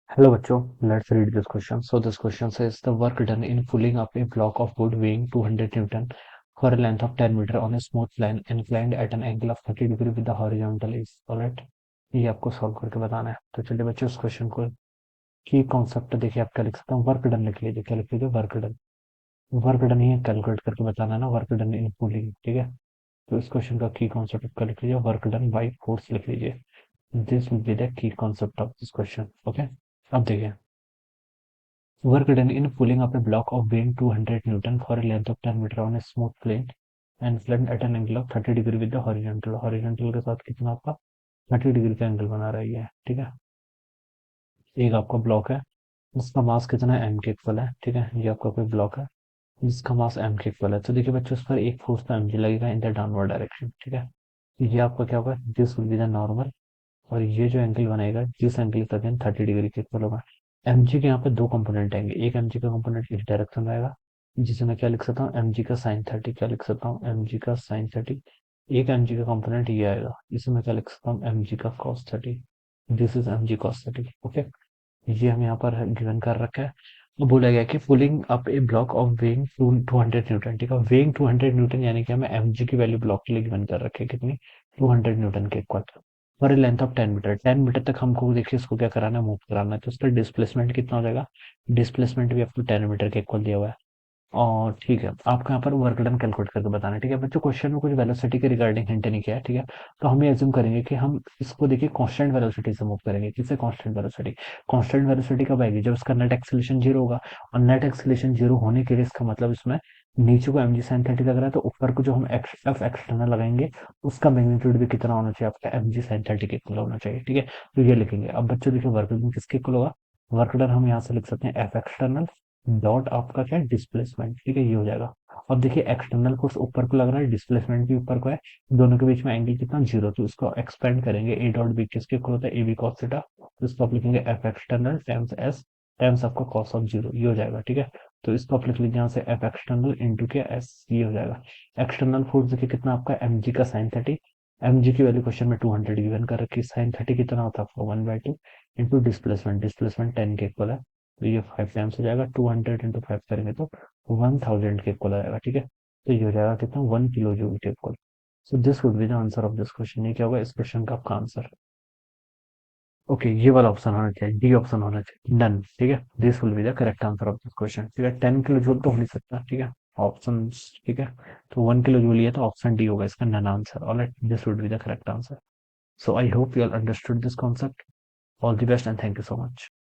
Hello bachcho, let's read this question. So this question says the work done in pulling up a block of wood weighing 200 Newton for a length of 10 meter on a smooth line inclined at an angle of 30 degree with the horizontal is alright. ये आपको solve करके बताना है। तो चलिए बच्चों इस question को की कॉन्सेप्ट देखिए आप क्या लिख सकते हैं। वर्क डन लिख लीजिए। क्या लिख लीजिए? Work done. वर्क डन ही कैलकुलेट करके बताना है ना। वर्क डन इन पुलिंग, ठीक है। तो इस क्वेश्चन का की कॉन्सेप्ट क्या लिख लीजिए? वर्क डन बाई फोर्स लिख लीजिए। This will be the key concept of this question. Okay, अब देखिए work done in pulling up a block of weighing 200 Newton for a length of 10 meter on a smooth plane and flattened at an angle of 30 degree with the horizontal। horizontal के साथ कितना आपका 30 degree का angle बना रही है, ठीक है। एक आपका ब्लॉक है जिसका मास कितना है एम के इक्वल है, ठीक है। ये आपका कोई ब्लॉक है जिसका मास एम के इक्वल है। तो देखिए बच्चों, इस पर एक फोर्स तो एम जी लगेगा इन द डाउनवर्ड डायरेक्शन, ठीक है। ये आपका क्या होगा? This will be the normal. और ये जो एंगल बनेगा जिस एंगल का अगेन 30 डिग्री के इक्वल होगा। एमजी के यहाँ पे दो कंपोनेंट आएंगे। एक एमजी का कंपोनेंट इस डायरेक्शन में आएगा जिसे मैं क्या लिख सकता हूँ? एमजी का साइन 30। क्या लिख सकता हूँ? एमजी का साइन 30। एक एमजी का कंपोनेंट ये आएगा जिसे मैं क्या लिख सकता हूँ? एमजी का cos 30। This is MG cos 30। Okay, ये हम यहाँ पर गिवन कर रखा है। तो बोला गया कि pulling up A block of weighing 200 Newton, ठीक है। वेइंग 200 न्यूटन यानी कि हमें एमजी की वैल्यू ब्लॉक के लिए गिवन कर रखी है कितनी? 200 न्यूटन के equal. For a length of 10 metre, 10 metre तक हमको देखिए इसको क्या कराना है? मूव कराना है। तो उसका डिस्प्लेसमेंट कितना हो जाएगा? डिस्प्लेसमेंट भी आपको 10 मीटर के इक्वल दिया हुआ है। और ठीक है, आपको यहाँ पर वर्क डन कैलकुलेट करके बताना है, ठीक है। बच्चों क्वेश्चन में कुछ वेलोसिटी के रिगार्डिंग हिंट नहीं किया है, ठीक है। तो हम ये एज्यूम करेंगे कि हम इसको देखिए कांस्टेंट वेलोसिटी से मूव करेंगे। किससे? Constant velocity. कांस्टेंट वेलोसिटी कब आएगी? जब इसका नेट एक्सेलरेशन जीरो होगा। और नेट एक्सेलरेशन जीरो होने के लिए इसका मतलब इसमें नीचे को mg sin 30 लग रहा है, तो ऊपर को जो हम एफ एक्सटर्नल लगाएंगे उसका मैग्नीट्यूड भी कितना होना चाहिए? आपका mg sin 30 के इक्वल होना चाहिए, ठीक है। तो ये लिखेंगे। अब बच्चों देखिए वर्क डन किसके इक्वल होगा? वर्क डन हम यहाँ से लिख सकते हैं एफ एक्सटर्नल डॉट आपका क्या है? डिस्प्लेसमेंट, ठीक है। ये हो जाएगा। अब देखिए एक्सटर्नल फोर्स ऊपर को लग रहा है, डिस्प्लेसमेंट भी ऊपर को है, दोनों के बीच में एंगल कितना? जीरो। तो इसको एक्सपेंड करेंगे। ए डॉट बी किसके इक्वल होता है? A B cos theta. तो इसको आप लिखेंगे F external times S times आपका कॉस ऑफ जीरो। ये हो जाएगा, ठीक है। तो इसको आप लिख लीजिए यहाँ से एफ एक्सटर्नल इंटू के एस। ये हो जाएगा। एक्सटर्नल फोर्स देखिए कितना आपका? एम जी का साइन 30। एम जी की वैल्यू क्वेश्चन में 200 गिवन कर रखी है। साइन 30 कितना होता है आपका? 1/2 इंटू डिस्प्लेसमेंट। डिस्प्लेसमेंट 10 के इक्वल है। तो ये 5 टाइम्स हो जाएगा। 200 इंटू 5 करेंगे तो 1000 के इक्वल आ जाएगा, ठीक है। तो ये हो जाएगा कितना? 1 किलो जूल के equal. So this would be the answer of this question. ये क्या होगा इस क्वेश्चन का आपका आंसर? ओके, ये वाला ऑप्शन होना चाहिए, डी ऑप्शन होना चाहिए। डन, ठीक है। This will be the correct answer of this question, ठीक है। 10 किलो जूल तो हो नहीं सकता, ठीक है। ऑप्शन, ठीक है। तो 1 किलो जूल ये तो ऑप्शन डी होगा इसका none answer. Alright, this would be the correct answer. So I hope you all understood this concept. All the best and thank you so much.